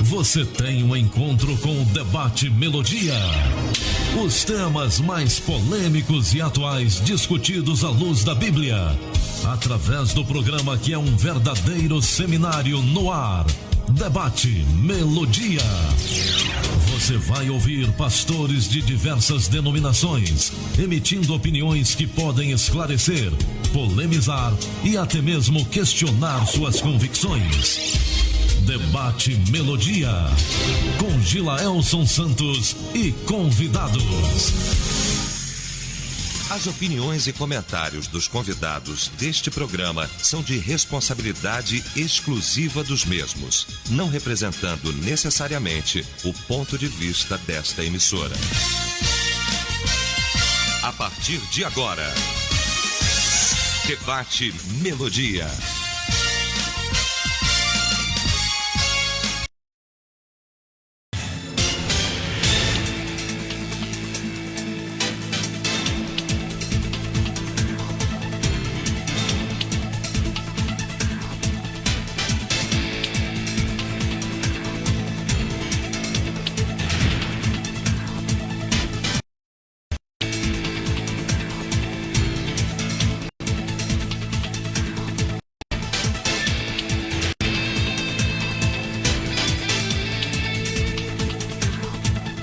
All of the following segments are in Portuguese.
você tem um encontro com o Debate Melodia. Os temas mais polêmicos e atuais discutidos à luz da Bíblia, através do programa que é um verdadeiro seminário no ar. Debate Melodia. Você vai ouvir pastores de diversas denominações, emitindo opiniões que podem esclarecer, polemizar e até mesmo questionar suas convicções. Debate Melodia, com Gilaelson Santos e convidados. As opiniões e comentários dos convidados deste programa são de responsabilidade exclusiva dos mesmos, não representando necessariamente o ponto de vista desta emissora. A partir de agora, Debate Melodia.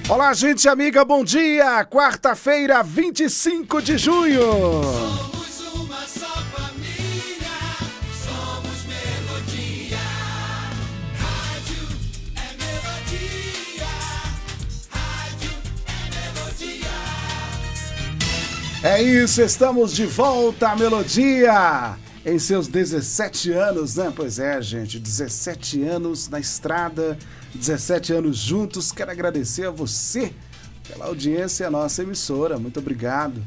Olá, gente amiga, bom dia! Quarta-feira, 25 de junho. Somos uma só família, somos Melodia. Rádio é Melodia, rádio é Melodia. É isso, estamos de volta à Melodia. Em seus 17 anos, né? Pois é, gente, 17 anos na estrada, 17 anos juntos. Quero agradecer a você pela audiência à nossa emissora. Muito obrigado.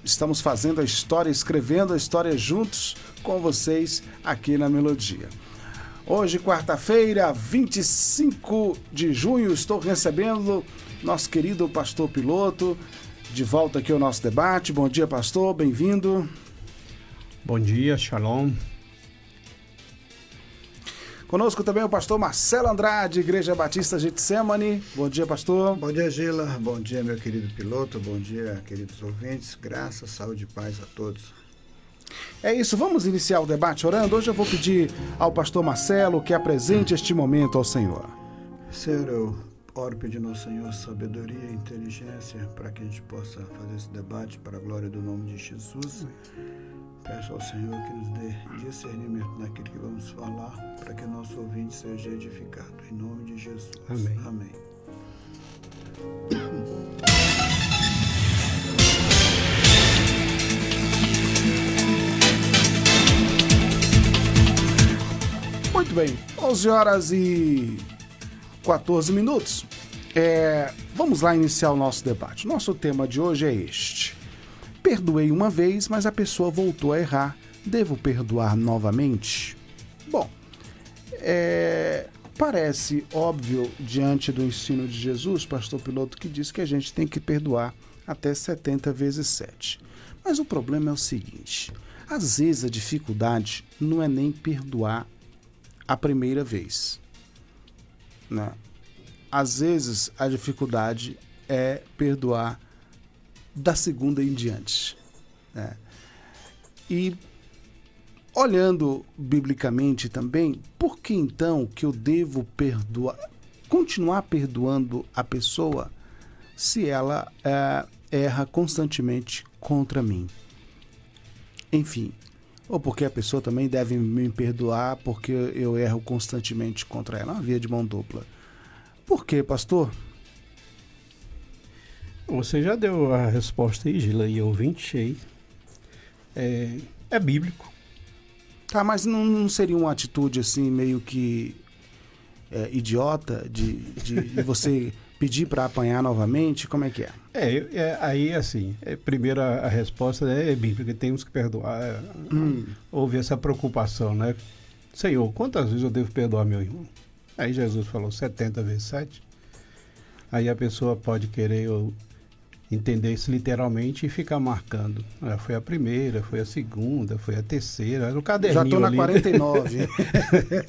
Estamos fazendo a história, escrevendo a história juntos com vocês aqui na Melodia. Hoje, quarta-feira, 25 de junho, estou recebendo nosso querido pastor Piloto de volta aqui ao nosso debate. Bom dia, pastor, bem-vindo. Bom dia, shalom. Conosco também o pastor Marcelo Andrade, Igreja Batista Getsemane. Bom dia, pastor. Bom dia, Gila. Bom dia, meu querido piloto. Bom dia, queridos ouvintes. Graça, saúde e paz a todos. É isso, vamos iniciar o debate orando. Hoje eu vou pedir ao pastor Marcelo que apresente este momento ao Senhor. Senhor, eu oro pedindo ao Senhor sabedoria e inteligência para que a gente possa fazer esse debate para a glória do nome de Jesus. Peço ao Senhor que nos dê discernimento naquilo que vamos falar, para que nosso ouvinte seja edificado. Em nome de Jesus. Amém. Amém. Muito bem, 11 horas e 14 minutos. Vamos lá iniciar o nosso debate. Nosso tema de hoje é este. Perdoei uma vez, mas a pessoa voltou a errar. Devo perdoar novamente? Bom, parece óbvio diante do ensino de Jesus, pastor Piloto, que diz que a gente tem que perdoar até 70 vezes 7. Mas o problema é o seguinte, às vezes a dificuldade não é nem perdoar a primeira vez, né? Às vezes a dificuldade é perdoar da segunda em diante, né? E olhando biblicamente também, por que então que eu devo continuar perdoando a pessoa se ela erra constantemente contra mim? Enfim, ou porque a pessoa também deve me perdoar porque eu erro constantemente contra ela? É uma via de mão dupla. Por quê, pastor? Você já deu a resposta aí, Gila, e ouvinte aí. É bíblico. Tá, mas não seria uma atitude assim meio que idiota de você pedir para apanhar novamente? Como é que é? Aí assim, primeiro a resposta é bíblica, temos que perdoar. Houve essa preocupação, né? Senhor, quantas vezes eu devo perdoar meu irmão? Aí Jesus falou 70 vezes 7. Aí a pessoa pode querer entender isso literalmente e ficar marcando. Foi a primeira, foi a segunda, foi a terceira, era o caderninho Já estou na ali. 49.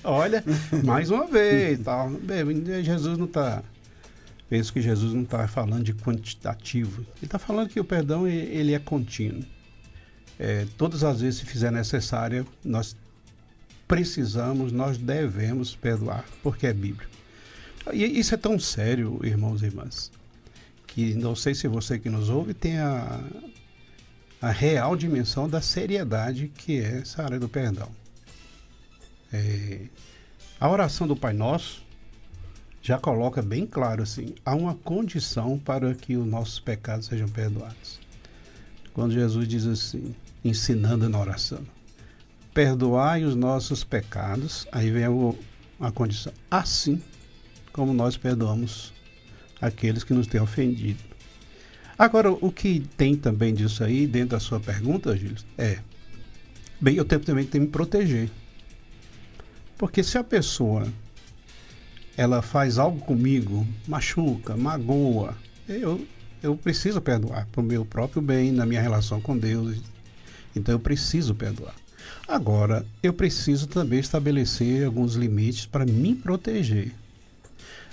Olha, mais uma vez, tal. Bem, Jesus não está... Penso que Jesus não está falando de quantitativo. Ele está falando que o perdão ele é contínuo. Todas as vezes, se fizer necessário, nós precisamos, nós devemos perdoar, porque é Bíblia. E isso é tão sério, irmãos e irmãs, que não sei se você que nos ouve tem a real dimensão da seriedade que é essa área do perdão. A oração do Pai Nosso já coloca bem claro assim, há uma condição para que os nossos pecados sejam perdoados. Quando Jesus diz assim, ensinando na oração, perdoai os nossos pecados, aí vem a condição, assim como nós perdoamos aqueles que nos têm ofendido. Agora, o que tem também disso aí, dentro da sua pergunta, Gil, bem, eu também tenho que me proteger. Porque se a pessoa, ela faz algo comigo, machuca, magoa, eu preciso perdoar, para o meu próprio bem, na minha relação com Deus. Então eu preciso perdoar. Agora, eu preciso também estabelecer alguns limites para me proteger.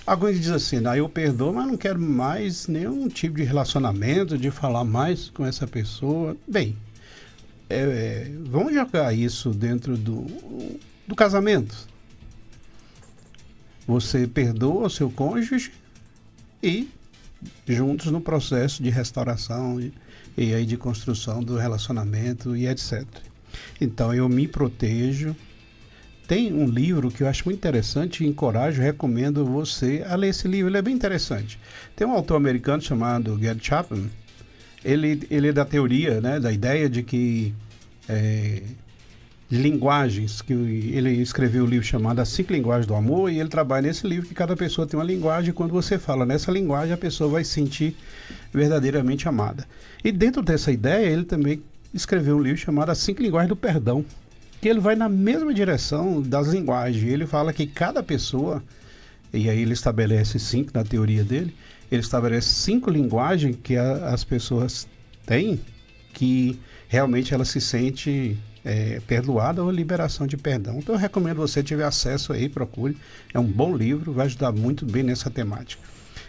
Alguns dizem assim, eu perdoo, mas não quero mais nenhum tipo de relacionamento, de falar mais com essa pessoa. Bem, vamos jogar isso dentro do casamento. Você perdoa o seu cônjuge e juntos no processo de restauração e aí de construção do relacionamento e etc. Então eu me protejo. Tem um livro que eu acho muito interessante e encorajo, recomendo você a ler esse livro, ele é bem interessante. Tem um autor americano chamado Gary Chapman, ele é da teoria, né, da ideia de que linguagens, que ele escreveu um livro chamado As 5 Linguagens do Amor, e ele trabalha nesse livro que cada pessoa tem uma linguagem, e quando você fala nessa linguagem, a pessoa vai se sentir verdadeiramente amada. E dentro dessa ideia, ele também escreveu um livro chamado As 5 Linguagens do Perdão, que ele vai na mesma direção das linguagens. Ele fala que cada pessoa, e aí ele estabelece 5 na teoria dele, ele estabelece 5 linguagens que as pessoas têm, que realmente ela se sente perdoada ou liberação de perdão. Então eu recomendo você, tiver acesso aí, procure. É um bom livro, vai ajudar muito bem nessa temática.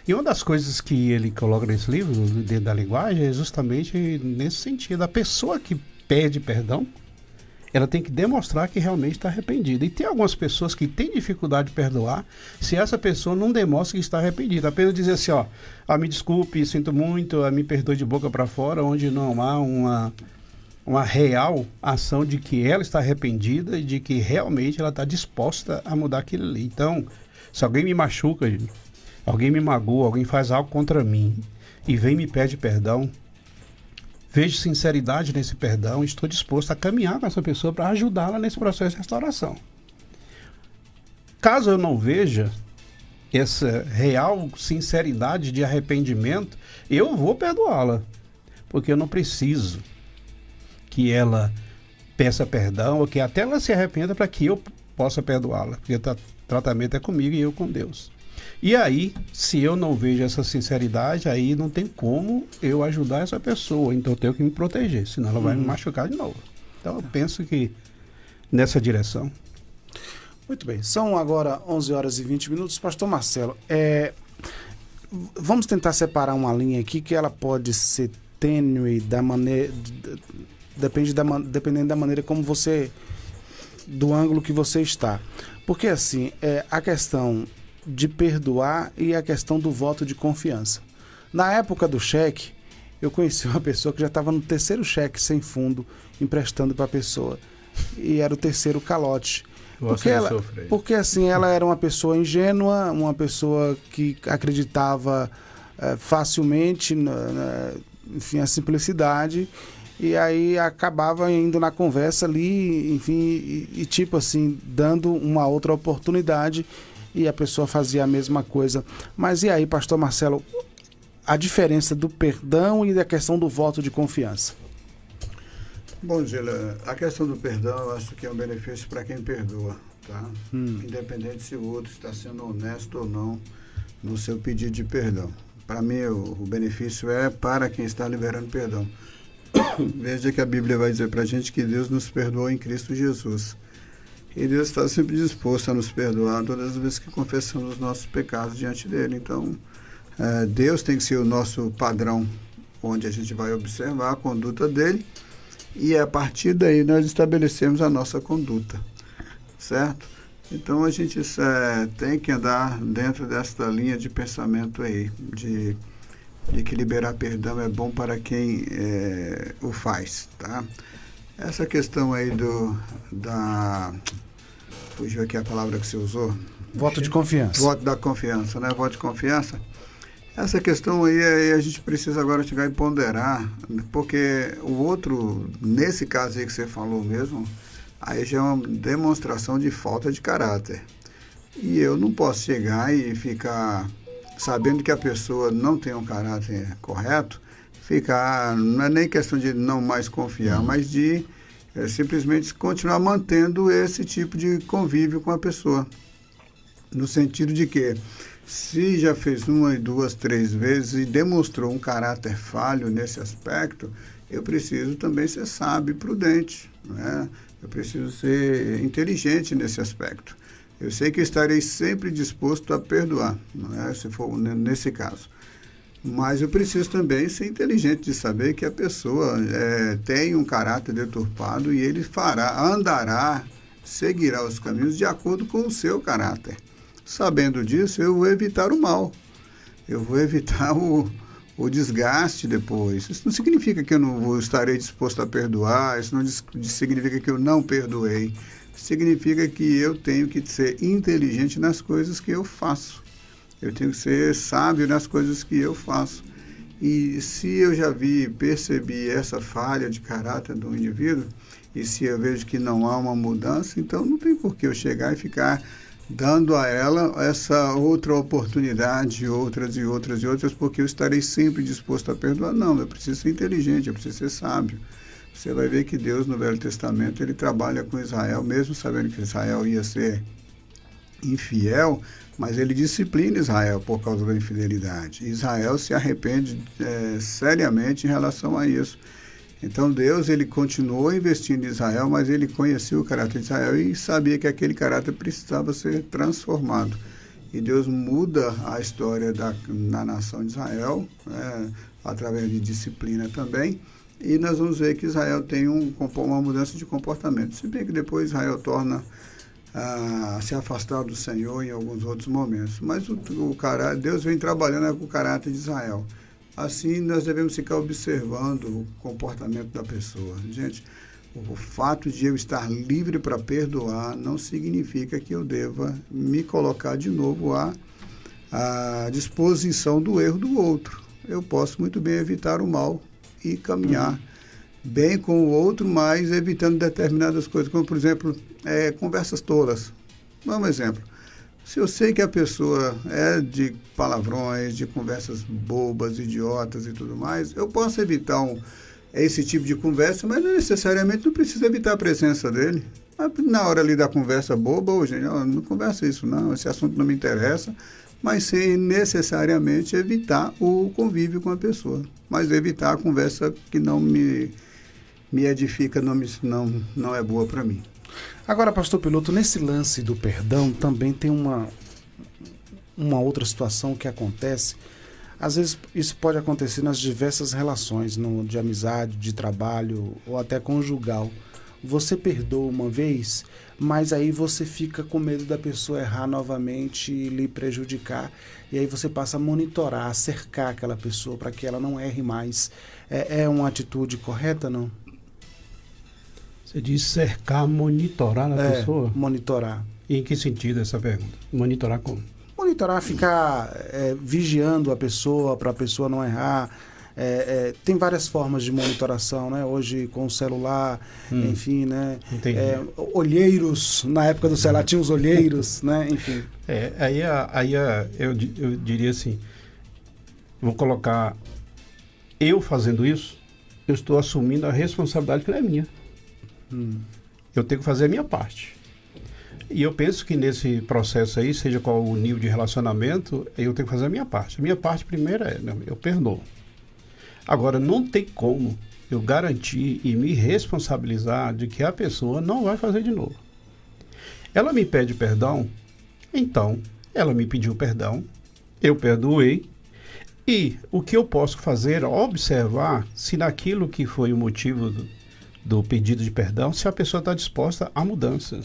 E uma das coisas que ele coloca nesse livro, dentro da linguagem, é justamente nesse sentido. A pessoa que pede perdão, ela tem que demonstrar que realmente está arrependida. E tem algumas pessoas que têm dificuldade de perdoar se essa pessoa não demonstra que está arrependida. Apenas dizer assim, me desculpe, sinto muito, me perdoe de boca para fora, onde não há uma real ação de que ela está arrependida e de que realmente ela está disposta a mudar aquilo ali. Então, se alguém me machuca, alguém me magoa, alguém faz algo contra mim e vem e me pede perdão, vejo sinceridade nesse perdão, estou disposto a caminhar com essa pessoa para ajudá-la nesse processo de restauração. Caso eu não veja essa real sinceridade de arrependimento, eu vou perdoá-la, porque eu não preciso que ela peça perdão, ou que até ela se arrependa para que eu possa perdoá-la, porque o tratamento é comigo e eu com Deus. E aí, se eu não vejo essa sinceridade, aí não tem como eu ajudar essa pessoa. Então eu tenho que me proteger, senão ela vai me machucar de novo. Então eu penso que nessa direção. Muito bem, são agora 11 horas e 20 minutos. Pastor Marcelo, vamos tentar separar uma linha aqui que ela pode ser tênue da maneira... dependendo da maneira como você... do ângulo que você está. Porque assim, a questão de perdoar e a questão do voto de confiança. Na época do cheque, eu conheci uma pessoa que já estava no 3º cheque sem fundo, emprestando para a pessoa. E era o 3º calote. Porque assim, ela era uma pessoa ingênua, uma pessoa que acreditava facilmente, enfim, a simplicidade, e aí acabava indo na conversa ali, enfim, e tipo assim, dando uma outra oportunidade, e a pessoa fazia a mesma coisa. Mas e aí, pastor Marcelo, a diferença do perdão e da questão do voto de confiança? Bom, Gila, a questão do perdão eu acho que é um benefício para quem perdoa, tá? Independente se o outro está sendo honesto ou não no seu pedido de perdão. para mim, o benefício é para quem está liberando perdão. Veja que a Bíblia vai dizer para a gente que Deus nos perdoou em Cristo Jesus. E Deus está sempre disposto a nos perdoar todas as vezes que confessamos os nossos pecados diante dele. Então, Deus tem que ser o nosso padrão, onde a gente vai observar a conduta dele, e a partir daí nós estabelecemos a nossa conduta, certo? Então a gente tem que andar dentro desta linha de pensamento aí, de que liberar perdão é bom para quem o faz, tá? Essa questão aí fugiu aqui a palavra que você usou. Voto de confiança. Voto da confiança, né? Voto de confiança. Essa questão aí a gente precisa agora chegar e ponderar, porque o outro, nesse caso aí que você falou mesmo, aí já é uma demonstração de falta de caráter. E eu não posso chegar e ficar sabendo que a pessoa não tem um caráter correto, não é nem questão de não mais confiar, mas de simplesmente continuar mantendo esse tipo de convívio com a pessoa. No sentido de que, se já fez 1, 2, 3 vezes e demonstrou um caráter falho nesse aspecto, eu preciso também ser sábio e prudente, né? Eu preciso ser inteligente nesse aspecto. Eu sei que estarei sempre disposto a perdoar, não é? Se for nesse caso. Mas eu preciso também ser inteligente de saber que a pessoa tem um caráter deturpado e ele seguirá os caminhos de acordo com o seu caráter. Sabendo disso, eu vou evitar o mal. Eu vou evitar o desgaste depois. Isso não significa que eu não estarei disposto a perdoar, isso não significa que eu não perdoei. Significa que eu tenho que ser inteligente nas coisas que eu faço. Eu tenho que ser sábio nas coisas que eu faço. E se eu já percebi essa falha de caráter do indivíduo, e se eu vejo que não há uma mudança, então não tem por que eu chegar e ficar dando a ela essa outra oportunidade, outras, porque eu estarei sempre disposto a perdoar. Não, eu preciso ser inteligente, eu preciso ser sábio. Você vai ver que Deus, no Velho Testamento, ele trabalha com Israel, mesmo sabendo que Israel ia ser infiel, mas ele disciplina Israel por causa da infidelidade. Israel se arrepende seriamente em relação a isso. Então Deus, ele continuou investindo em Israel, mas ele conhecia o caráter de Israel e sabia que aquele caráter precisava ser transformado. E Deus muda a história da nação de Israel, através de disciplina também, e nós vamos ver que Israel tem uma mudança de comportamento. Se bem que depois Israel torna a se afastar do Senhor em alguns outros momentos. Mas Deus vem trabalhando com o caráter de Israel. Assim, nós devemos ficar observando o comportamento da pessoa. Gente, o fato de eu estar livre para perdoar não significa que eu deva me colocar de novo à disposição do erro do outro. Eu posso muito bem evitar o mal e caminhar bem com o outro, mas evitando determinadas coisas, como, por exemplo, conversas tolas. Vamos um exemplo. Se eu sei que a pessoa é de palavrões, de conversas bobas, idiotas e tudo mais, eu posso evitar esse tipo de conversa, mas não necessariamente não preciso evitar a presença dele. Na hora ali da conversa boba, hoje, não conversa isso não, esse assunto não me interessa, mas sem necessariamente evitar o convívio com a pessoa, mas evitar a conversa que não me edifica, não é boa para mim. Agora, pastor Piloto, nesse lance do perdão também tem uma outra situação que acontece. Às vezes isso pode acontecer nas diversas relações, de amizade, de trabalho ou até conjugal. Você perdoa uma vez, mas aí você fica com medo da pessoa errar novamente e lhe prejudicar. E aí você passa a monitorar, a cercar aquela pessoa para que ela não erre mais. É uma atitude correta, não? Você diz cercar, monitorar a pessoa? Monitorar. E em que sentido essa pergunta? Monitorar como? Monitorar, ficar vigiando a pessoa, para a pessoa não errar. Tem várias formas de monitoração, né? Hoje com o celular, enfim, né? Olheiros, na época do celular tinha os olheiros, né? Enfim. Eu diria assim, vou colocar, eu fazendo isso, eu estou assumindo a responsabilidade que não é minha. Eu tenho que fazer a minha parte. E eu penso que nesse processo aí, seja qual o nível de relacionamento, eu tenho que fazer a minha parte. A minha parte primeira é, não, eu perdoo. Agora, não tem como eu garantir e me responsabilizar de que a pessoa não vai fazer de novo. Ela me pede perdão, então ela me pediu perdão, eu perdoei, e o que eu posso fazer é observar se naquilo que foi o motivo do pedido de perdão, se a pessoa está disposta a mudança,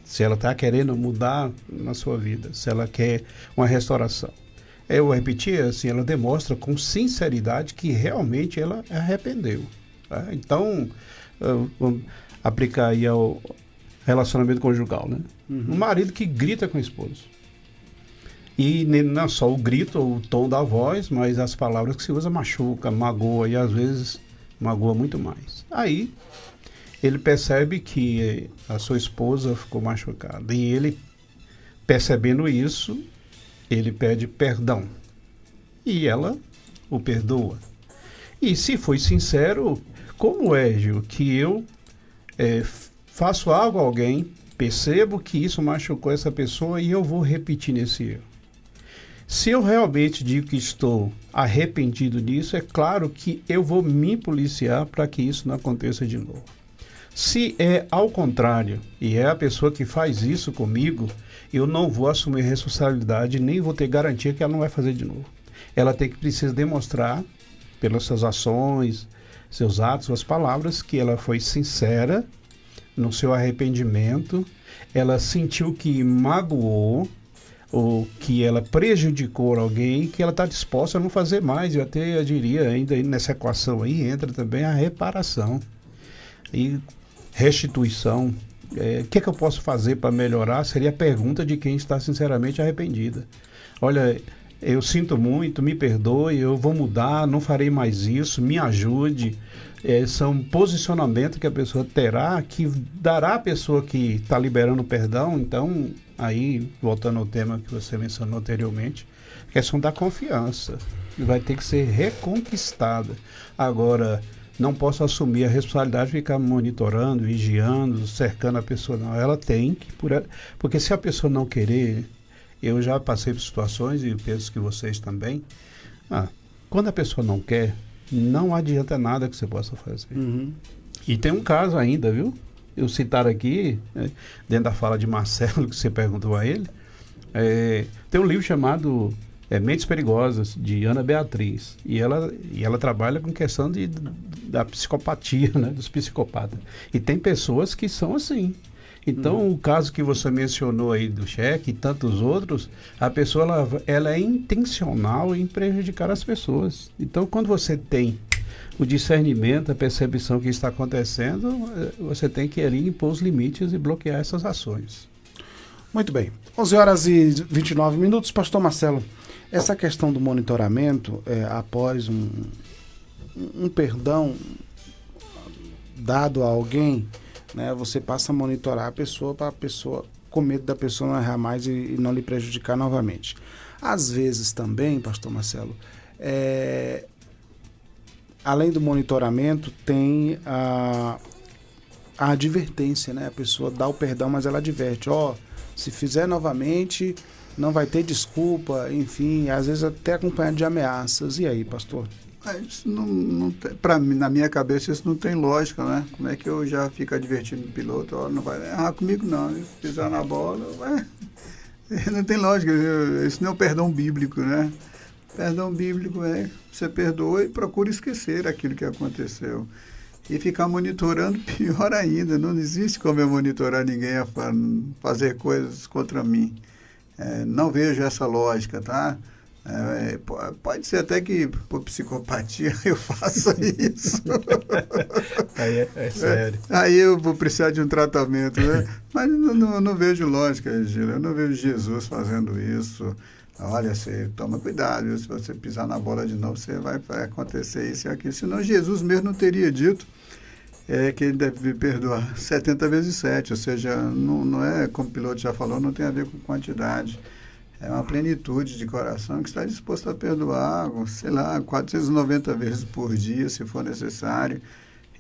se ela está querendo mudar na sua vida, se ela quer uma restauração. Eu vou repetir, assim, ela demonstra com sinceridade que realmente ela arrependeu. Tá? Então, vamos aplicar aí ao relacionamento conjugal, né? Um marido que grita com a esposa. E não só o grito, o tom da voz, mas as palavras que se usa machuca, magoa, e às vezes magoa muito mais. Aí, ele percebe que a sua esposa ficou machucada. E ele, percebendo isso, ele pede perdão. E ela o perdoa. E se foi sincero, como é, Gil, que eu faço algo a alguém, percebo que isso machucou essa pessoa e eu vou repetir nesse erro. Se eu realmente digo que estou arrependido disso, é claro que eu vou me policiar para que isso não aconteça de novo. Se é ao contrário, e é a pessoa que faz isso comigo, eu não vou assumir responsabilidade, nem vou ter garantia que ela não vai fazer de novo. Ela precisa demonstrar, pelas suas ações, seus atos, suas palavras, que ela foi sincera no seu arrependimento, ela sentiu que magoou, ou que ela prejudicou alguém, que ela está disposta a não fazer mais. Eu diria, ainda nessa equação aí, entra também a reparação e restituição. O que eu posso fazer para melhorar? Seria a pergunta de quem está sinceramente arrependida. Olha, eu sinto muito, me perdoe, eu vou mudar, não farei mais isso, me ajude. São posicionamentos que a pessoa terá, que dará à pessoa que está liberando perdão. Então, aí, voltando ao tema que você mencionou anteriormente, a questão da confiança, que vai ter que ser reconquistada. Agora, não posso assumir a responsabilidade de ficar monitorando, vigiando, cercando a pessoa, não. Ela tem que, porque se a pessoa não querer, eu já passei por situações, e penso que vocês também, quando a pessoa não quer, não adianta nada que você possa fazer. E tem um caso ainda, viu? Eu citar aqui, dentro da fala de Marcelo, que você perguntou a ele, tem um livro chamado Mentes Perigosas, de Ana Beatriz, e ela trabalha com questão da psicopatia, né, dos psicopatas. E tem pessoas que são assim. Então, o caso que você mencionou aí do cheque e tantos outros, a pessoa ela é intencional em prejudicar as pessoas. Então, quando você tem o discernimento, a percepção que está acontecendo, você tem que ali impor os limites e bloquear essas ações. Muito bem. 11 horas e 29 minutos. Pastor Marcelo, essa questão do monitoramento, após um perdão dado a alguém, né, você passa a monitorar a pessoa para a pessoa, com medo da pessoa não errar mais e não lhe prejudicar novamente. Às vezes também, pastor Marcelo, além do monitoramento, tem a advertência, né? A pessoa dá o perdão, mas ela adverte, se fizer novamente, não vai ter desculpa, enfim, às vezes até acompanhado de ameaças. E aí, pastor? Isso não para mim, na minha cabeça, isso não tem lógica, né? Como é que eu já fico advertindo o piloto, não vai errar comigo não, se pisar na bola, não tem lógica, isso não é o perdão bíblico, né? Perdão bíblico é você perdoa e procura esquecer aquilo que aconteceu. E ficar monitorando, pior ainda, não existe como eu monitorar ninguém a fazer coisas contra mim. Não vejo essa lógica, tá? Pode ser até que por psicopatia eu faça isso. Aí é sério. Aí eu vou precisar de um tratamento, né? Mas não vejo lógica, Gil. Eu não vejo Jesus fazendo isso. Olha, você toma cuidado, viu? Se você pisar na bola de novo, vai acontecer isso e aquilo. Senão Jesus mesmo não teria dito que ele deve perdoar 70 vezes 7. Ou seja, não é, como o piloto já falou, não tem a ver com quantidade. É uma plenitude de coração que está disposto a perdoar, sei lá, 490 vezes por dia, se for necessário.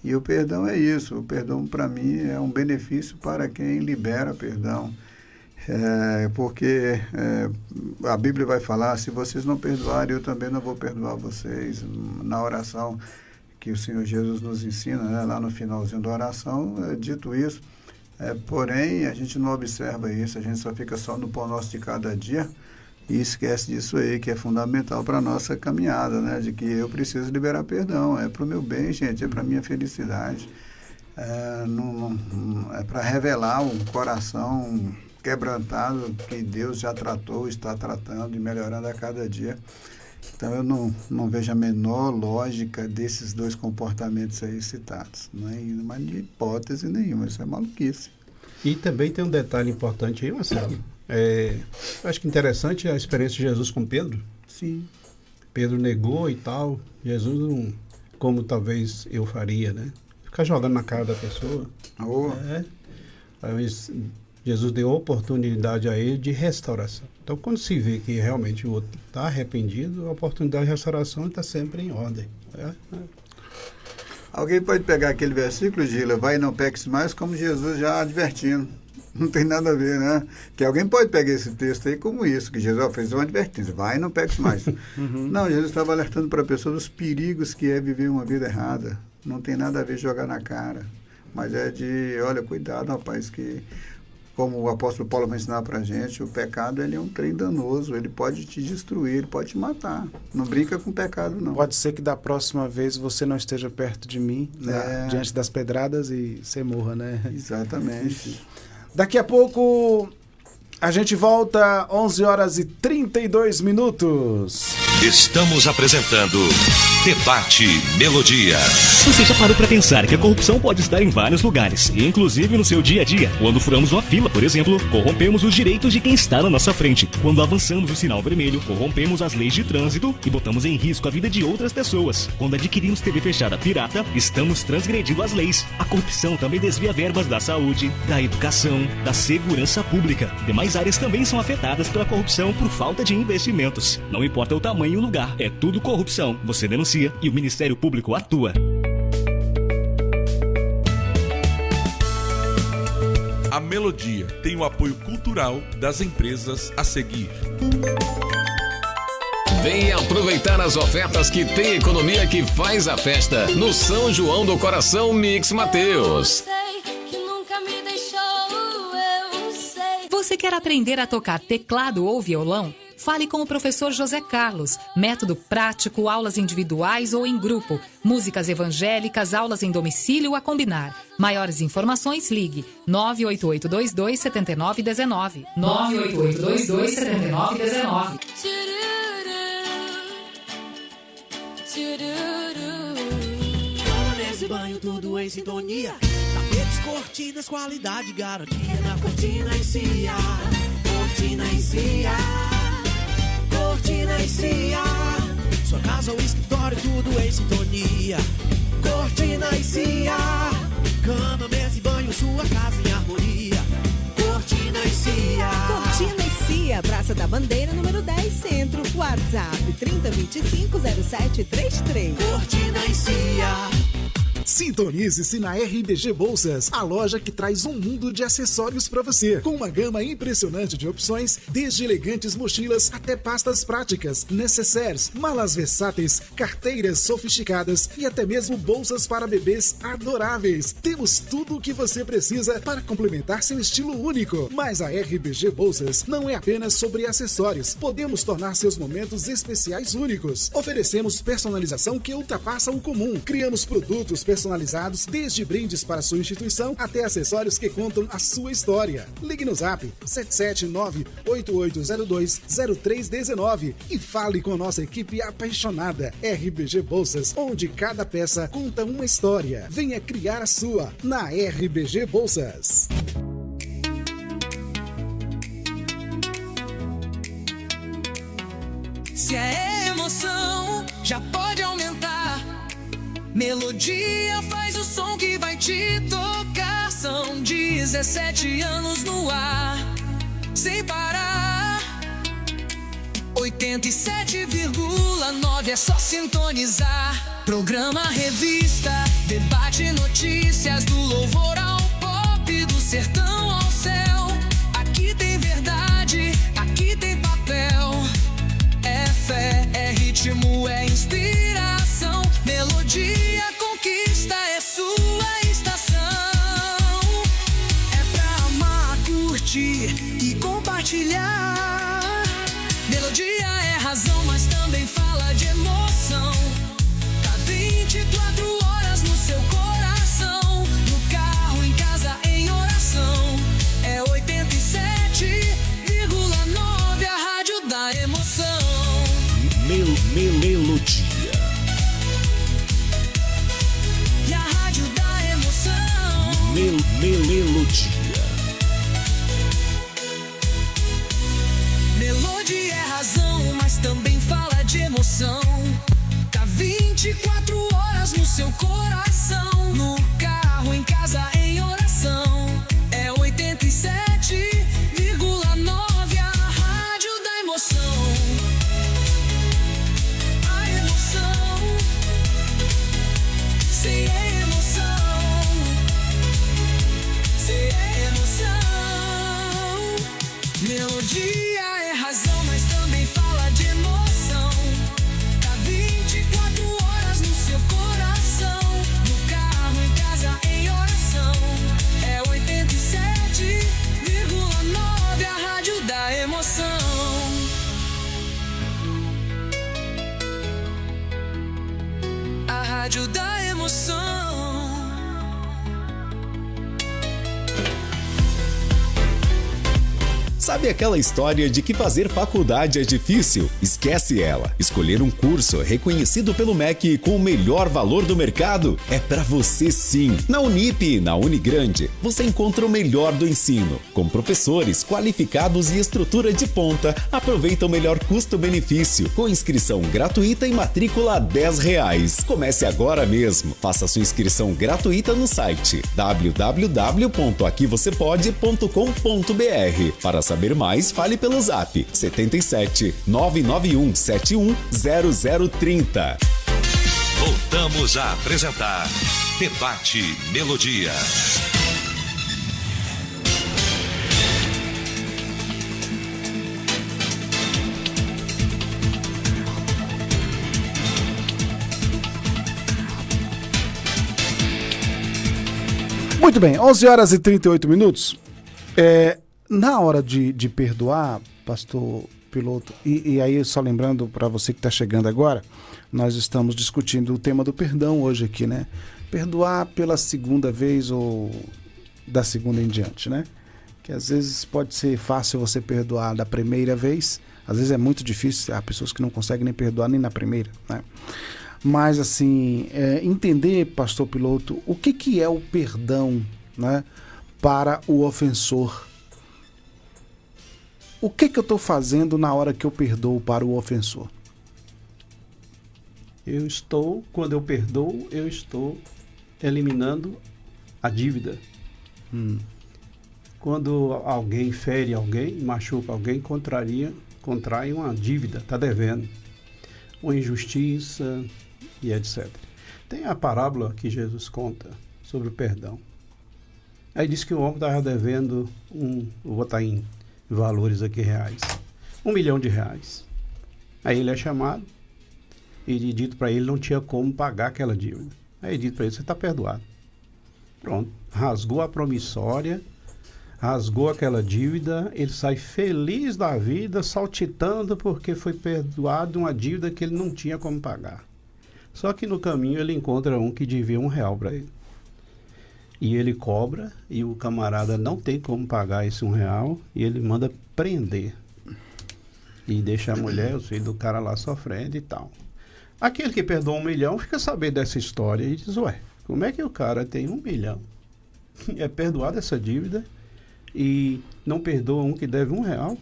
E o perdão é isso. O perdão, para mim, é um benefício para quem libera perdão. Porque a Bíblia vai falar, se vocês não perdoarem, eu também não vou perdoar vocês. Na oração que o Senhor Jesus nos ensina, né, lá no finalzinho da oração, é dito isso. Porém, a gente não observa isso, a gente só fica só no pão nosso de cada dia e esquece disso aí, que é fundamental para a nossa caminhada, né, de que eu preciso liberar perdão. É para o meu bem, gente, é para a minha felicidade. É para revelar um coração quebrantado que Deus já tratou, está tratando e melhorando a cada dia. Então eu não vejo a menor lógica desses dois comportamentos aí citados, mas de hipótese nenhuma, isso é maluquice. E também tem um detalhe importante aí, Marcelo. Acho que interessante a experiência de Jesus com Pedro. Sim. Pedro negou e tal. Jesus não, como talvez eu faria, né? Ficar jogando na cara da pessoa. Mas Jesus deu oportunidade a ele de restauração. Então, quando se vê que realmente o outro está arrependido, a oportunidade de restauração está sempre em ordem. Alguém pode pegar aquele versículo, Gila, vai e não peques mais, como Jesus já advertindo. Não tem nada a ver, né? Que alguém pode pegar esse texto aí como isso, que Jesus fez uma advertência, vai e não peques mais. Não, Jesus estava alertando para a pessoa dos perigos que é viver uma vida errada. Não tem nada a ver jogar na cara, mas é de, olha, cuidado, rapaz, que como o apóstolo Paulo vai ensinar para a gente, o pecado ele é um trem danoso, ele pode te destruir, ele pode te matar. Não brinca com o pecado, não. Pode ser que da próxima vez você não esteja perto de mim, né, diante das pedradas e você morra, né? Exatamente. Daqui a pouco a gente volta, 11 horas e 32 minutos. Estamos apresentando Debate Melodia. Você já parou para pensar que a corrupção pode estar em vários lugares, inclusive no seu dia a dia? Quando furamos uma fila, por exemplo, corrompemos os direitos de quem está na nossa frente. Quando avançamos o sinal vermelho, corrompemos as leis de trânsito e botamos em risco a vida de outras pessoas. Quando adquirimos TV fechada pirata, estamos transgredindo as leis. A corrupção também desvia verbas da saúde, da educação, da segurança pública. Demais áreas também são afetadas pela corrupção por falta de investimentos. Não importa o tamanho e o lugar, é tudo corrupção. Você denuncia e o Ministério Público atua. A Melodia tem o apoio cultural das empresas a seguir. Venha aproveitar as ofertas que tem economia que faz a festa no São João do Coração Mix Mateus. Você quer aprender a tocar teclado ou violão? Fale com o professor José Carlos. Método prático, aulas individuais ou em grupo. Músicas evangélicas, aulas em domicílio a combinar. Maiores informações, ligue 988227919. 988227919. Cama, mesa e banho, tudo em sintonia. Tapetes, cortinas, qualidade, garantia na Cortina e Cia. Cortina e Cia. Cortina e Cia. Sua casa ou escritório, tudo em sintonia. Cortina e Cia. Cama, mesa e banho, sua casa em harmonia. Cortina e Cia. Cortina e Cia, Praça da Bandeira, número 10, Centro. WhatsApp 3025-0733. Cortina e Cia. Sintonize-se na RBG Bolsas, a loja que traz um mundo de acessórios para você, com uma gama impressionante de opções, desde elegantes mochilas até pastas práticas, necessaires, malas versáteis, carteiras sofisticadas e até mesmo bolsas para bebês adoráveis. Temos tudo o que você precisa para complementar seu estilo único. Mas a RBG Bolsas não é apenas sobre acessórios, podemos tornar seus momentos especiais únicos. Oferecemos personalização que ultrapassa o comum. Criamos produtos personalizados, desde brindes para sua instituição até acessórios que contam a sua história. Ligue no zap 779-8802-0319 e fale com nossa equipe apaixonada. RBG Bolsas, onde cada peça conta uma história. Venha criar a sua na RBG Bolsas. Se a emoção já pode aumentar, Melodia faz o som que vai te tocar. São 17 anos no ar, sem parar. 87,9 é só sintonizar. Programa, revista, debate, notícias, do louvor ao pop, do sertão ao céu. Aqui tem verdade, aqui tem papel. É fé, é ritmo, é inspiração. Melodia, conquista, é sua estação. É pra amar, curtir e compartilhar. Melodia é razão, mas também fala de emoção. Tá 24 horas no seu coração. No carro, em casa, em oração. É 87,9, a rádio da emoção. Melodia. E a rádio da emoção. Melodia. Melodia é razão, mas também fala de emoção. Tá 24 horas no seu coração. No carro, em casa, em oração. É 87,9, a rádio da emoção. A emoção. Sem emoção. Sem emoção. Melodia é razão, mas também fala de emoção. Tá 24 horas no seu coração. No carro, em casa, em oração. É 87,9, a rádio da emoção. A rádio da emoção. Sabe aquela história de que fazer faculdade é difícil? Esquece ela. Escolher um curso reconhecido pelo MEC com o melhor valor do mercado é pra você sim. Na Unip e na Unigrande, você encontra o melhor do ensino. Com professores qualificados e estrutura de ponta, aproveita o melhor custo-benefício, com inscrição gratuita e matrícula R$10. Comece agora mesmo. Faça sua inscrição gratuita no site www.aquivocepode.com.br. Para saber mais, fale pelo zap 77 991 71 0030. Voltamos a apresentar Debate Melodia. Muito bem, 11 horas e 38 minutos. Na hora de perdoar, pastor Piloto, e aí só lembrando para você que está chegando agora, nós estamos discutindo o tema do perdão hoje aqui, né? Perdoar pela segunda vez ou da segunda em diante, né? Que às vezes pode ser fácil você perdoar da primeira vez, às vezes é muito difícil, há pessoas que não conseguem nem perdoar nem na primeira, né? Mas assim, entender, pastor Piloto, o que é o perdão, né, para o ofensor. O que eu estou fazendo na hora que eu perdoo para o ofensor? Quando eu perdoo, eu estou eliminando a dívida. Quando alguém fere alguém, machuca alguém, contrai uma dívida, está devendo. Uma injustiça e etc. Tem a parábola que Jesus conta sobre o perdão. Aí diz que o homem estava devendo vou botar em valores aqui reais, R$1 milhão. Aí ele é chamado e dito para ele não tinha como pagar aquela dívida. Aí dito para ele, você está perdoado. Pronto, rasgou a promissória, rasgou aquela dívida, ele sai feliz da vida, saltitando porque foi perdoado uma dívida que ele não tinha como pagar. Só que no caminho ele encontra um que devia R$1 para ele. E ele cobra, e o camarada não tem como pagar esse R$1, e ele manda prender. E deixa a mulher, o filho do cara lá sofrendo e tal. Aquele que perdoa R$1 milhão fica sabendo dessa história e diz, ué, como é que o cara tem R$1 milhão? É perdoado essa dívida e não perdoa um que deve R$1?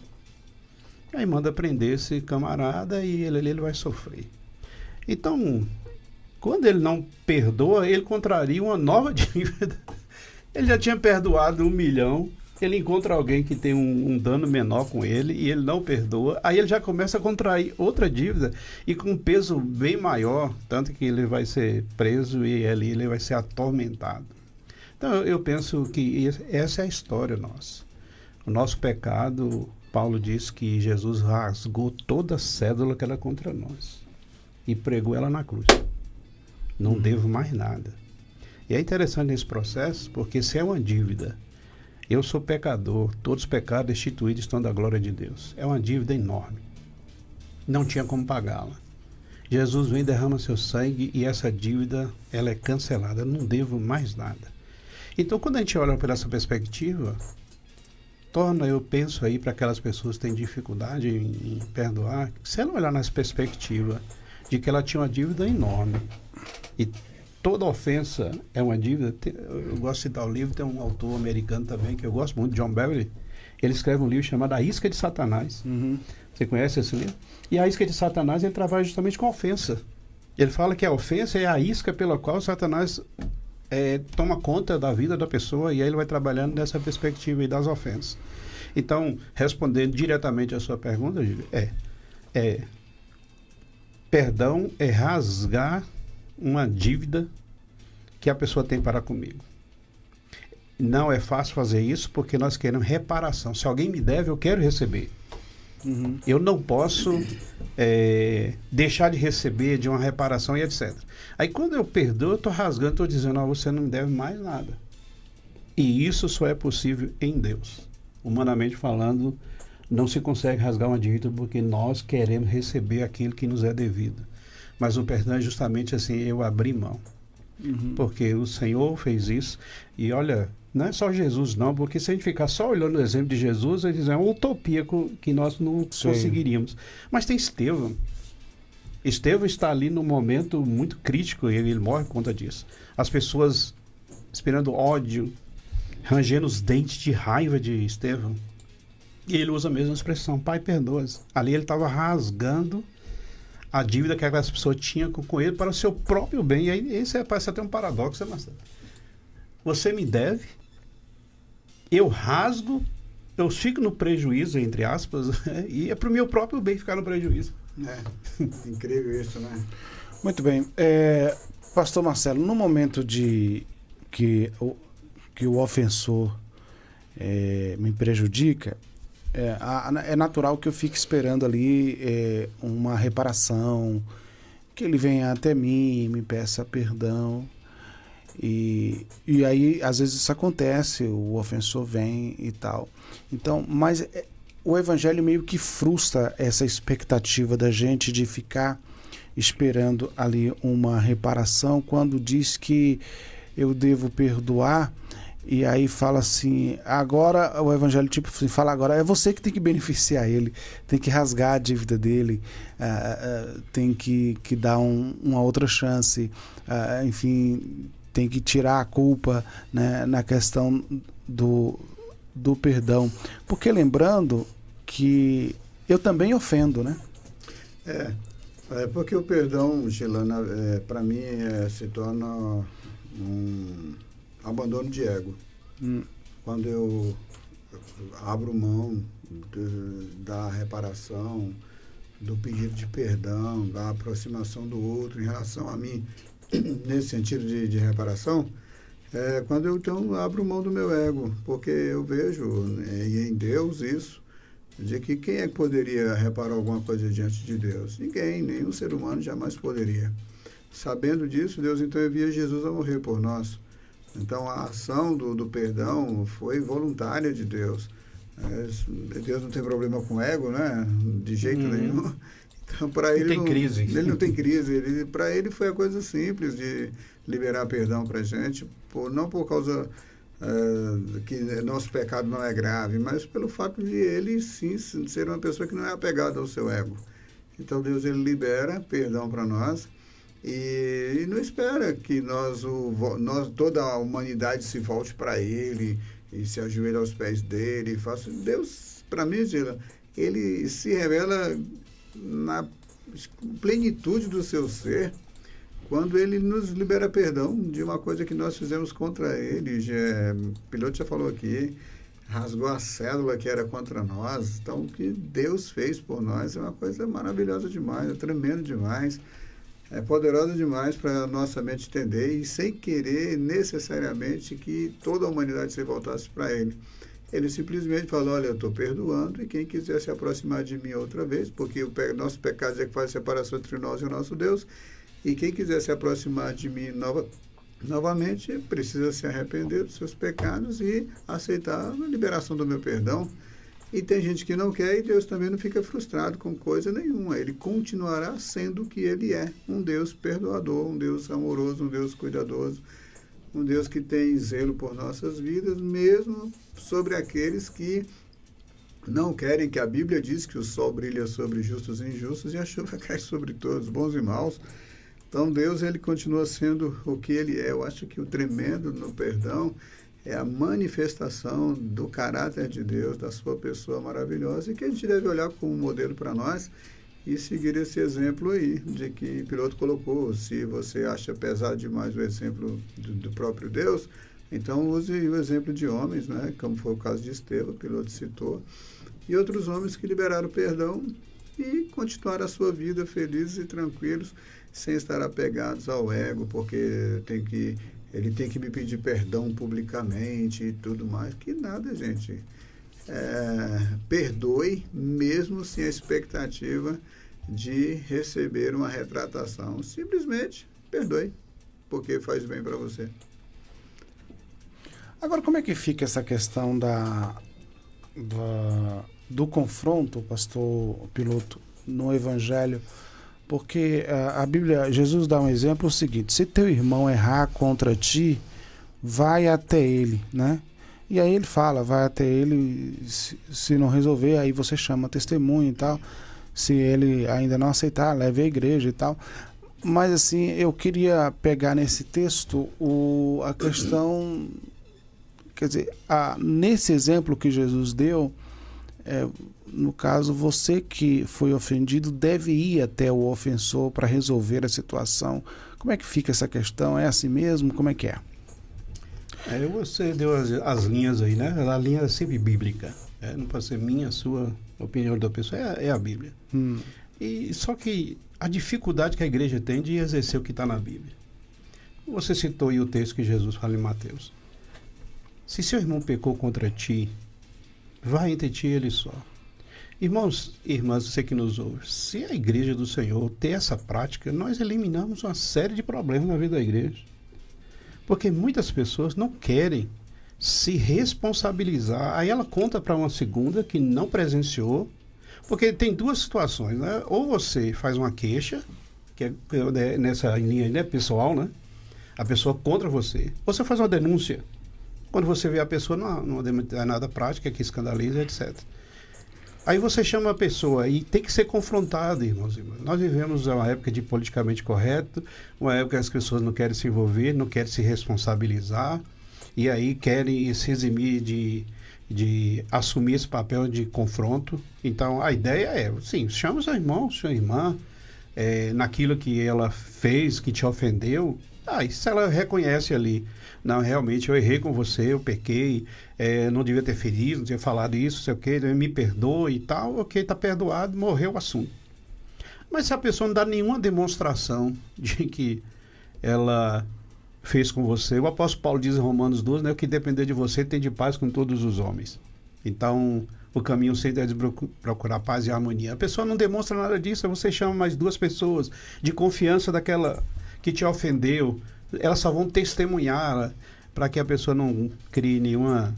Aí manda prender esse camarada e ele vai sofrer. Então, quando ele não perdoa, ele contraria uma nova dívida. Ele já tinha perdoado R$1 milhão ele encontra alguém que tem um dano menor com ele e ele não perdoa, aí ele já começa a contrair outra dívida e com um peso bem maior, tanto que ele vai ser preso e ali ele vai ser atormentado. Então eu penso que essa é a história nossa. O nosso pecado, Paulo diz que Jesus rasgou toda a cédula que era contra nós e pregou ela na cruz. Não devo mais nada. E é interessante nesse processo, porque se é uma dívida, eu sou pecador, todos os pecados destituídos estão da glória de Deus. É uma dívida enorme. Não tinha como pagá-la. Jesus vem, derrama seu sangue e essa dívida, ela é cancelada. Eu não devo mais nada. Então, quando a gente olha por essa perspectiva, eu penso aí para aquelas pessoas que têm dificuldade em perdoar, se ela olhar nessa perspectiva de que ela tinha uma dívida enorme e toda ofensa é uma dívida. Eu gosto de citar o livro, tem um autor americano também que eu gosto muito, John Beverly. Ele escreve um livro chamado A Isca de Satanás. Você conhece esse livro? E a isca de Satanás, ele trabalha justamente com a ofensa. Ele fala que a ofensa é a isca pela qual Satanás toma conta da vida da pessoa, e aí ele vai trabalhando nessa perspectiva aí das ofensas. Então, respondendo diretamente a sua pergunta, Júlio, perdão é rasgar uma dívida que a pessoa tem para comigo. Não é fácil fazer isso porque nós queremos reparação. Se alguém me deve, eu quero receber. Eu não posso deixar de receber de uma reparação e etc. Aí quando eu perdoo, eu estou rasgando, estou dizendo, você não me deve mais nada. E isso só é possível em Deus. Humanamente falando, não se consegue rasgar uma dívida porque nós queremos receber aquilo que nos é devido. Mas o perdão é justamente assim, eu abri mão. Porque o Senhor fez isso. E olha, não é só Jesus não, porque se a gente ficar só olhando o exemplo de Jesus, é uma utopia que nós não conseguiríamos. Mas tem Estevão. Estevão está ali num momento muito crítico e ele morre por conta disso. As pessoas esperando ódio, rangendo os dentes de raiva de Estevão. E ele usa a mesma expressão, Pai, perdoa-os. Ali ele estava rasgando a dívida que aquelas pessoas tinham com ele para o seu próprio bem. E aí isso parece até um paradoxo, né, Marcelo? Você me deve, eu rasgo, eu fico no prejuízo, entre aspas, e é para o meu próprio bem ficar no prejuízo. Incrível isso, né? Muito bem. Pastor Marcelo, no momento que o ofensor me prejudica, é natural que eu fique esperando ali uma reparação, que ele venha até mim, me peça perdão. E aí, às vezes isso acontece, o ofensor vem e tal. Então, mas o evangelho meio que frustra essa expectativa da gente de ficar esperando ali uma reparação, quando diz que eu devo perdoar. E aí fala assim, agora o evangelho fala agora, é você que tem que beneficiar ele, tem que rasgar a dívida dele, tem que dar uma outra chance, enfim, tem que tirar a culpa, né, na questão do perdão. Porque lembrando que eu também ofendo, né? Porque o perdão, Gilana, para mim se torna um abandono de ego. Quando eu abro mão da reparação, do pedido de perdão, da aproximação do outro em relação a mim, nesse sentido de reparação, quando eu então abro mão do meu ego, porque eu vejo em Deus isso, de que quem é que poderia reparar alguma coisa diante de Deus? Ninguém, nenhum ser humano jamais poderia. Sabendo disso, Deus então envia Jesus a morrer por nós. Então, a ação do perdão foi voluntária de Deus. Deus não tem problema com ego, né? De jeito nenhum. Então, para ele não tem crise. Ele não tem crise. Para ele foi a coisa simples de liberar perdão para a gente, não por causa que nosso pecado não é grave, mas pelo fato de ele, sim, ser uma pessoa que não é apegada ao seu ego. Então, Deus, ele libera perdão para nós. E não espera que nós, toda a humanidade se volte para ele e se ajoelhe aos pés dele. Deus, para mim, ele se revela na plenitude do seu ser quando ele nos libera perdão de uma coisa que nós fizemos contra ele. O piloto já falou aqui, rasgou a cédula que era contra nós. Então, o que Deus fez por nós é uma coisa maravilhosa demais, é tremendo demais, é poderosa demais para a nossa mente entender, e sem querer necessariamente que toda a humanidade se voltasse para Ele. Ele simplesmente falou: olha, eu estou perdoando, e quem quiser se aproximar de mim outra vez, porque o nosso pecado é que faz separação entre nós e o nosso Deus, e quem quiser se aproximar de mim novamente, precisa se arrepender dos seus pecados e aceitar a liberação do meu perdão. E tem gente que não quer, e Deus também não fica frustrado com coisa nenhuma. Ele continuará sendo o que Ele é, um Deus perdoador, um Deus amoroso, um Deus cuidadoso, um Deus que tem zelo por nossas vidas, mesmo sobre aqueles que não querem, que a Bíblia diz que o sol brilha sobre justos e injustos e a chuva cai sobre todos, bons e maus. Então Deus, Ele continua sendo o que Ele é. Eu acho que o tremendo no perdão é a manifestação do caráter de Deus, da sua pessoa maravilhosa, e que a gente deve olhar como modelo para nós e seguir esse exemplo aí, de que o piloto colocou. Se você acha pesado demais o exemplo do próprio Deus, então use o exemplo de homens, né? Como foi o caso de Estevão, o piloto citou, e outros homens que liberaram o perdão e continuaram a sua vida felizes e tranquilos, sem estar apegados ao ego, porque ele tem que me pedir perdão publicamente e tudo mais. Que nada, gente. Perdoe mesmo sem a expectativa de receber uma retratação. Simplesmente perdoe, porque faz bem para você. Agora, como é que fica essa questão do confronto, pastor Piloto, no Evangelho? Porque a Bíblia, Jesus dá um exemplo o seguinte: se teu irmão errar contra ti, vai até ele, né? E aí ele fala, vai até ele, se não resolver, aí você chama testemunho e tal. Se ele ainda não aceitar, leve à igreja e tal. Mas assim, eu queria pegar nesse texto a questão, quer dizer, nesse exemplo que Jesus deu, no caso, você que foi ofendido deve ir até o ofensor para resolver a situação. Como é que fica essa questão? É assim mesmo? Como é que é? Você deu as linhas aí, né? A linha é sempre bíblica. Não pode ser minha, sua, opinião da pessoa. É a Bíblia. E só que a dificuldade que a igreja tem de exercer o que está na Bíblia. Você citou aí o texto que Jesus fala em Mateus. Se seu irmão pecou contra ti, vai entre ti e ele só. Irmãos e irmãs, você que nos ouve, se a igreja do Senhor ter essa prática, nós eliminamos uma série de problemas na vida da igreja. Porque muitas pessoas não querem se responsabilizar. Aí ela conta para uma segunda que não presenciou, porque tem duas situações, né? Ou você faz uma queixa, que é nessa linha aí, né, pessoal, né? A pessoa contra você. Ou você faz uma denúncia. Quando você vê a pessoa não é nada prática, que escandaliza, etc. Aí você chama a pessoa e tem que ser confrontado, irmãos e irmãs. Nós vivemos uma época de politicamente correto, uma época que as pessoas não querem se envolver, não querem se responsabilizar, e aí querem se eximir de assumir esse papel de confronto. Então, a ideia é, sim, chama seu irmão, sua irmã, naquilo que ela fez, que te ofendeu. E se ela reconhece ali, não, realmente eu errei com você, eu pequei, não devia ter ferido, não devia falado isso, sei o quê, me perdoe e tal, ok, está perdoado, morreu o assunto. Mas se a pessoa não dá nenhuma demonstração de que ela fez com você, o apóstolo Paulo diz em Romanos 12, né, o que depender de você tem de paz com todos os homens. Então, o caminho sempre é de procurar paz e harmonia. A pessoa não demonstra nada disso, você chama mais duas pessoas de confiança daquela que te ofendeu, elas só vão testemunhar para que a pessoa não crie nenhuma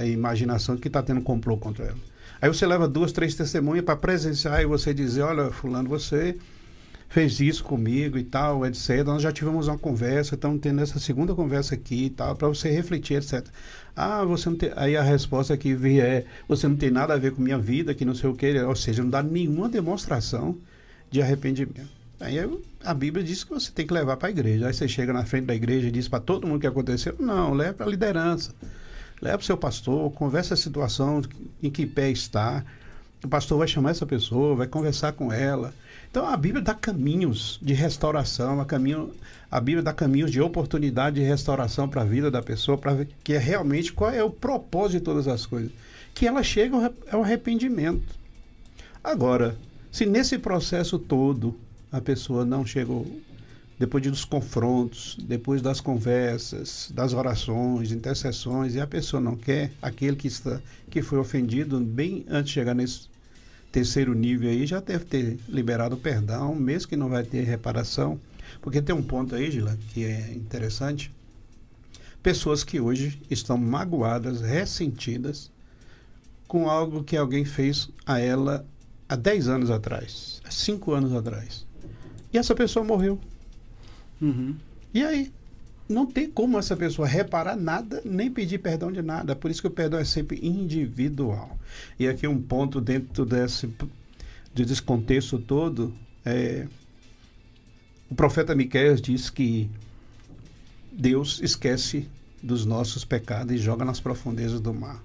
imaginação que está tendo complô contra ela. Aí você leva 2, 3 testemunhas para presenciar e você dizer, olha, fulano, você fez isso comigo e tal, etc. Nós já tivemos uma conversa, estamos tendo essa segunda conversa aqui e tal, para você refletir, etc. Você não tem... Aí a resposta que vier você não tem nada a ver com minha vida, que não sei o que, ou seja, não dá nenhuma demonstração de arrependimento. Aí a Bíblia diz que você tem que levar para a igreja. Aí você chega na frente da igreja e diz para todo mundo o que aconteceu. Não, leva para a liderança. Leva para o seu pastor, conversa a situação, em que pé está. O pastor vai chamar essa pessoa, vai conversar com ela. Então a Bíblia dá caminhos de restauração, a Bíblia dá caminhos de oportunidade de restauração para a vida da pessoa, para ver que é realmente qual é o propósito de todas as coisas. Que ela chega ao arrependimento. Agora, se nesse processo todo a pessoa não chegou, depois dos confrontos, depois das conversas, das orações, intercessões, e a pessoa não quer, aquele que foi ofendido, bem antes de chegar nesse terceiro nível aí, já deve ter liberado o perdão, mesmo que não vai ter reparação. Porque tem um ponto aí, Gila, que é interessante. Pessoas que hoje estão magoadas, ressentidas, com algo que alguém fez a ela há 10 anos atrás, há 5 anos atrás. E essa pessoa morreu. E aí? Não tem como essa pessoa reparar nada, nem pedir perdão de nada. Por isso que o perdão é sempre individual. E aqui um ponto dentro desse contexto todo, o profeta Miqueias diz que Deus esquece dos nossos pecados e joga nas profundezas do mar.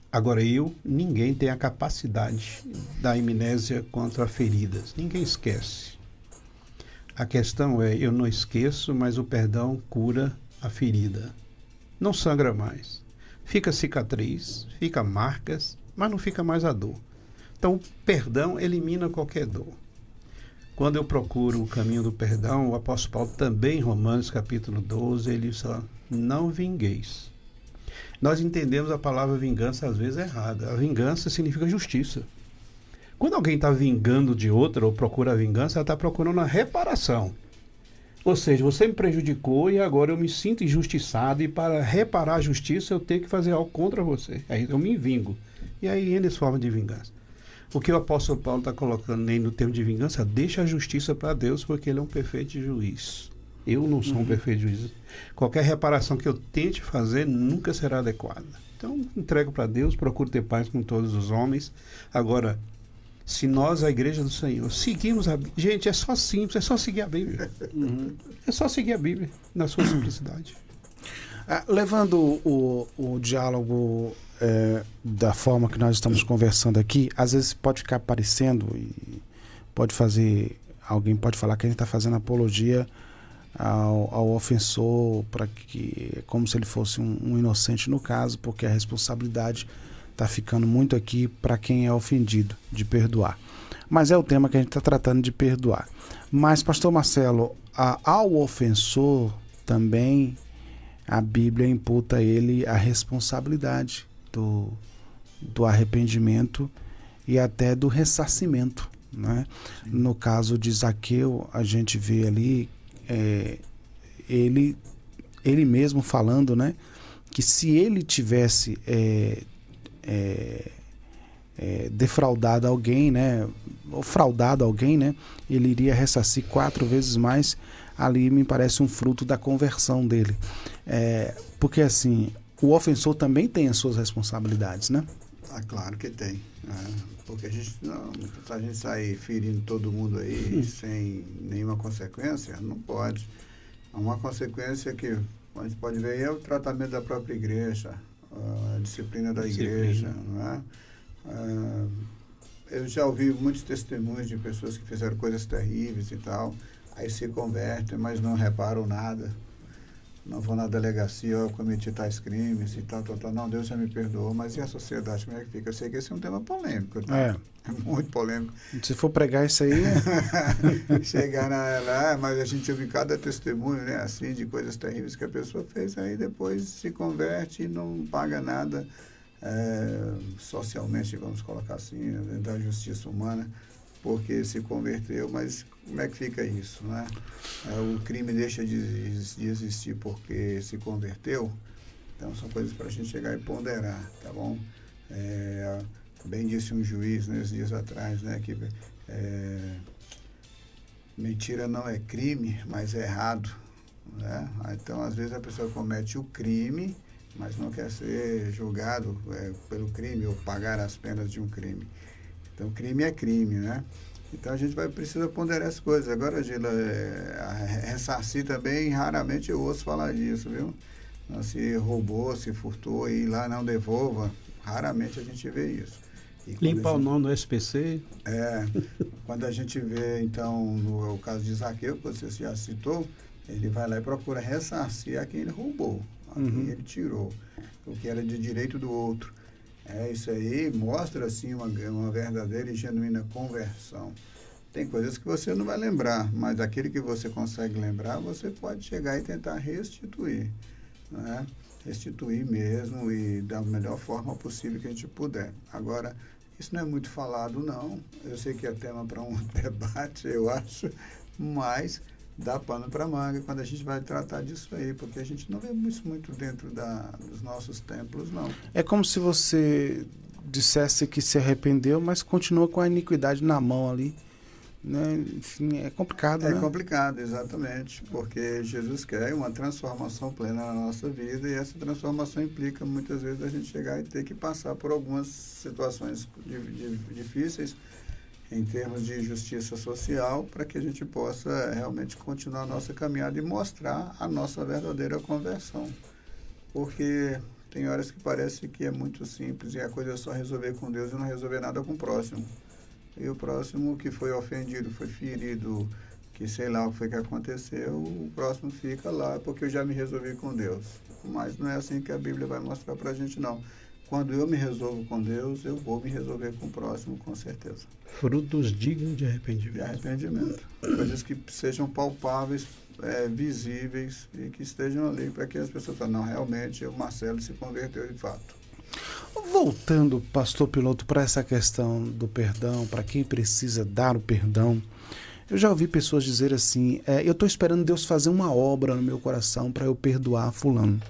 Agora ninguém tem a capacidade da amnésia contra feridas. Ninguém esquece. A questão é, eu não esqueço, mas o perdão cura a ferida. Não sangra mais. Fica cicatriz, fica marcas, mas não fica mais a dor. Então, o perdão elimina qualquer dor. Quando eu procuro o caminho do perdão, o apóstolo Paulo também, em Romanos capítulo 12, ele diz, não vingueis. Nós entendemos a palavra vingança às vezes errada. A vingança significa justiça. Quando alguém está vingando de outra ou procura a vingança, ela está procurando a reparação. Ou seja, você me prejudicou e agora eu me sinto injustiçado e para reparar a justiça eu tenho que fazer algo contra você. Aí eu me vingo. E aí N formas de vingança. O que o apóstolo Paulo está colocando nem no termo de vingança, deixa a justiça para Deus, porque ele é um perfeito juiz. Eu não sou um perfeito juiz. Qualquer reparação que eu tente fazer nunca será adequada. Então, entrego para Deus, procuro ter paz com todos os homens. Agora, se nós, a Igreja do Senhor, seguimos a Bíblia... Gente, é só simples, é só seguir a Bíblia. É só seguir a Bíblia, na sua simplicidade. Levando o diálogo da forma que nós estamos conversando aqui, às vezes pode ficar parecendo e alguém pode falar que a gente está fazendo apologia ao ofensor, como se ele fosse um inocente no caso, porque a responsabilidade está ficando muito aqui para quem é ofendido, de perdoar. Mas é o tema que a gente está tratando de perdoar. Mas, pastor Marcelo, ao ofensor também a Bíblia imputa a ele a responsabilidade do arrependimento e até do ressarcimento, né? No caso de Zaqueu, a gente vê ali ele mesmo falando, né, que se ele tivesse defraudado alguém, né, ou fraudado alguém, né, ele iria ressarcir 4 vezes mais. Ali me parece um fruto da conversão dele, porque assim, o ofensor também tem as suas responsabilidades, né? Claro que tem, porque se a gente sair ferindo todo mundo aí sem nenhuma consequência, não pode. Uma consequência que a gente pode ver é o tratamento da própria igreja, a disciplina da igreja, não é? Eu já ouvi muitos testemunhos de pessoas que fizeram coisas terríveis e tal, aí se convertem, mas não reparam nada, não vão na delegacia, eu cometi tais crimes e tal, não, Deus já me perdoou, mas e a sociedade, como é que fica? Eu sei que esse é um tema polêmico, tá? É muito polêmico. Se for pregar isso aí... Chegar lá, mas a gente ouve cada testemunho, né, assim, de coisas terríveis que a pessoa fez, aí depois se converte e não paga nada, socialmente, vamos colocar assim, da justiça humana, porque se converteu, mas como é que fica isso, né? O crime deixa de existir porque se converteu. Então são coisas para a gente chegar e ponderar, tá bom? Bem disse um juiz nesses dias atrás, né, que mentira não é crime, mas é errado, né? Então às vezes a pessoa comete o crime, mas não quer ser julgado pelo crime ou pagar as penas de um crime. Então, crime é crime, né? Então, a gente precisa ponderar as coisas. Agora, Gila, ressarcir também, raramente eu ouço falar disso, viu? Se roubou, se furtou e lá não devolva, raramente a gente vê isso. Limpar o nome do SPC. Quando a gente vê, então, no caso de Zaqueu, que você já citou, ele vai lá e procura ressarcir a quem ele roubou, a quem ele tirou, o que era de direito do outro. Isso aí mostra, assim, uma verdadeira e genuína conversão. Tem coisas que você não vai lembrar, mas aquele que você consegue lembrar, você pode chegar e tentar restituir, né? Restituir mesmo e da melhor forma possível que a gente puder. Agora, isso não é muito falado, não. Eu sei que é tema para um debate, eu acho, mas dá pano para manga quando a gente vai tratar disso aí, porque a gente não vê isso muito dentro dos nossos templos, não. É como se você dissesse que se arrependeu, mas continua com a iniquidade na mão ali. Né? Enfim, é complicado, né? É complicado, exatamente, porque Jesus quer uma transformação plena na nossa vida e essa transformação implica muitas vezes a gente chegar e ter que passar por algumas situações difíceis em termos de justiça social para que a gente possa realmente continuar a nossa caminhada e mostrar a nossa verdadeira conversão. Porque tem horas que parece que é muito simples e a coisa é só resolver com Deus e não resolver nada com o próximo. E o próximo que foi ofendido, foi ferido, que sei lá o que foi que aconteceu, o próximo fica lá porque eu já me resolvi com Deus. Mas não é assim que a Bíblia vai mostrar para a gente, não. Quando eu me resolvo com Deus, eu vou me resolver com o próximo, com certeza. Frutos dignos de arrependimento. De arrependimento. Coisas que sejam palpáveis, visíveis e que estejam ali para que as pessoas falem, não, realmente o Marcelo se converteu de fato. Voltando, pastor Piloto, para essa questão do perdão, para quem precisa dar o perdão, eu já ouvi pessoas dizer assim, eu estou esperando Deus fazer uma obra no meu coração para eu perdoar fulano.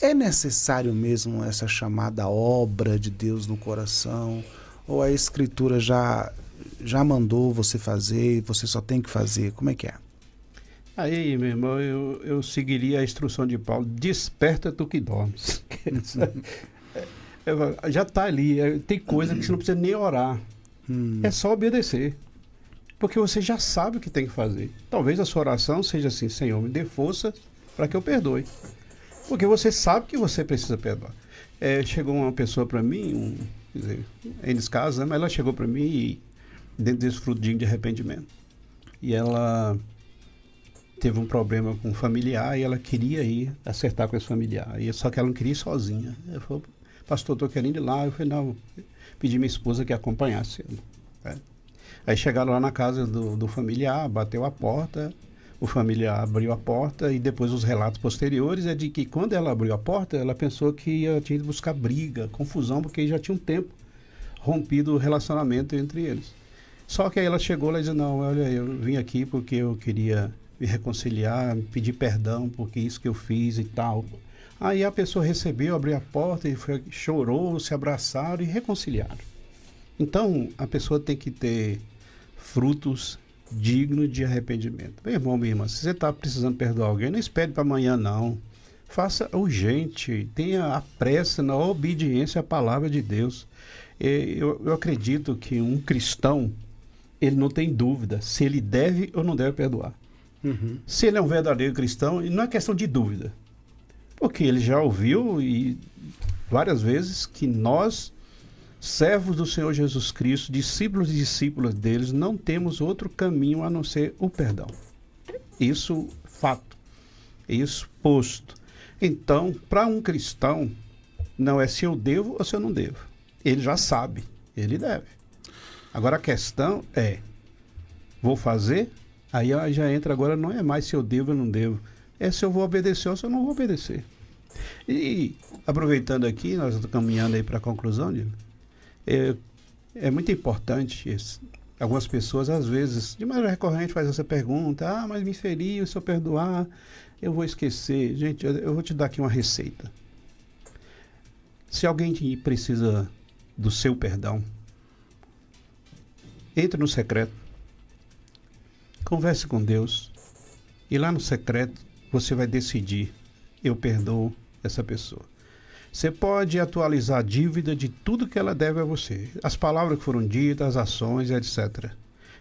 É necessário mesmo essa chamada obra de Deus no coração? Ou a Escritura já mandou você fazer e você só tem que fazer? Como é que é? Aí, meu irmão, eu seguiria a instrução de Paulo, desperta tu que dormes. Já está ali, tem coisa que você não precisa nem orar. É só obedecer. Porque você já sabe o que tem que fazer. Talvez a sua oração seja assim, Senhor, me dê força para que eu perdoe. Porque você sabe que você precisa perdoar. Chegou uma pessoa para mim, quer dizer, nesse caso, né, mas ela chegou para mim e, dentro desse frutinho de arrependimento. E ela teve um problema com um familiar e ela queria ir acertar com esse familiar. Só que ela não queria ir sozinha. Ela falou, pastor, estou querendo ir lá. Eu falei, não, pedi minha esposa que acompanhasse ele. Aí chegaram lá na casa do familiar, bateu a porta, o familiar abriu a porta e depois os relatos posteriores é de que quando ela abriu a porta, ela pensou que tinha ido buscar briga, confusão, porque já tinha um tempo rompido o relacionamento entre eles. Só que aí ela chegou lá e disse, não, olha, eu vim aqui porque eu queria me reconciliar, pedir perdão porque isso que eu fiz e tal. Aí a pessoa recebeu, abriu a porta e chorou, se abraçaram e reconciliaram. Então, a pessoa tem que ter frutos dignos de arrependimento. Meu irmão, minha irmã, se você está precisando perdoar alguém, não espere para amanhã, não. Faça urgente, tenha a pressa na obediência à palavra de Deus. Eu acredito que um cristão, ele não tem dúvida se ele deve ou não deve perdoar. Se ele é um verdadeiro cristão, não é questão de dúvida. Porque ele já ouviu várias vezes que nós, servos do Senhor Jesus Cristo, discípulos e discípulas deles, não temos outro caminho a não ser o perdão. Isso, fato. Isso, posto. Então, para um cristão, não é se eu devo ou se eu não devo. Ele já sabe, ele deve. Agora a questão é, vou fazer? Aí já entra agora, não é mais se eu devo ou não devo. É se eu vou obedecer ou se eu não vou obedecer. E, aproveitando aqui, nós estamos caminhando aí para a conclusão, é muito importante isso. Algumas pessoas, às vezes, de maneira recorrente, fazem essa pergunta, mas me feriu, se eu perdoar, eu vou esquecer. Gente, eu vou te dar aqui uma receita. Se alguém precisa do seu perdão, entre no secreto, converse com Deus, e lá no secreto você vai decidir, eu perdoo essa pessoa. Você pode atualizar a dívida de tudo que ela deve a você. As palavras que foram ditas, as ações, etc.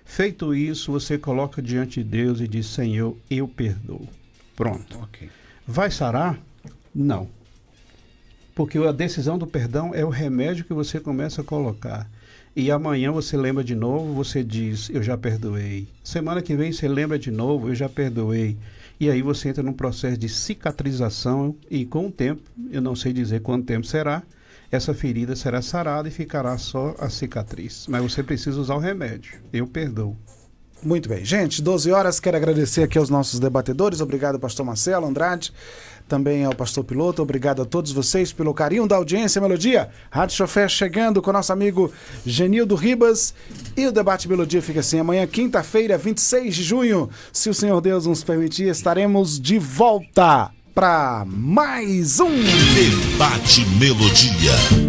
Feito isso, você coloca diante de Deus e diz, Senhor, eu perdoo. Pronto. Okay. Vai sarar? Não. Porque a decisão do perdão é o remédio que você começa a colocar. E amanhã você lembra de novo, você diz, eu já perdoei. Semana que vem você lembra de novo, eu já perdoei. E aí você entra num processo de cicatrização e com o tempo, eu não sei dizer quanto tempo será, essa ferida será sarada e ficará só a cicatriz. Mas você precisa usar o remédio. Eu perdoo. Muito bem. Gente, 12 horas, quero agradecer aqui aos nossos debatedores. Obrigado, pastor Marcelo Andrade, também ao pastor Piloto. Obrigado a todos vocês pelo carinho da audiência. Melodia, Rádio Chofé chegando com nosso amigo Genildo Ribas. E o Debate Melodia fica assim. Amanhã, quinta-feira, 26 de junho, se o Senhor Deus nos permitir, estaremos de volta para mais um Debate Melodia.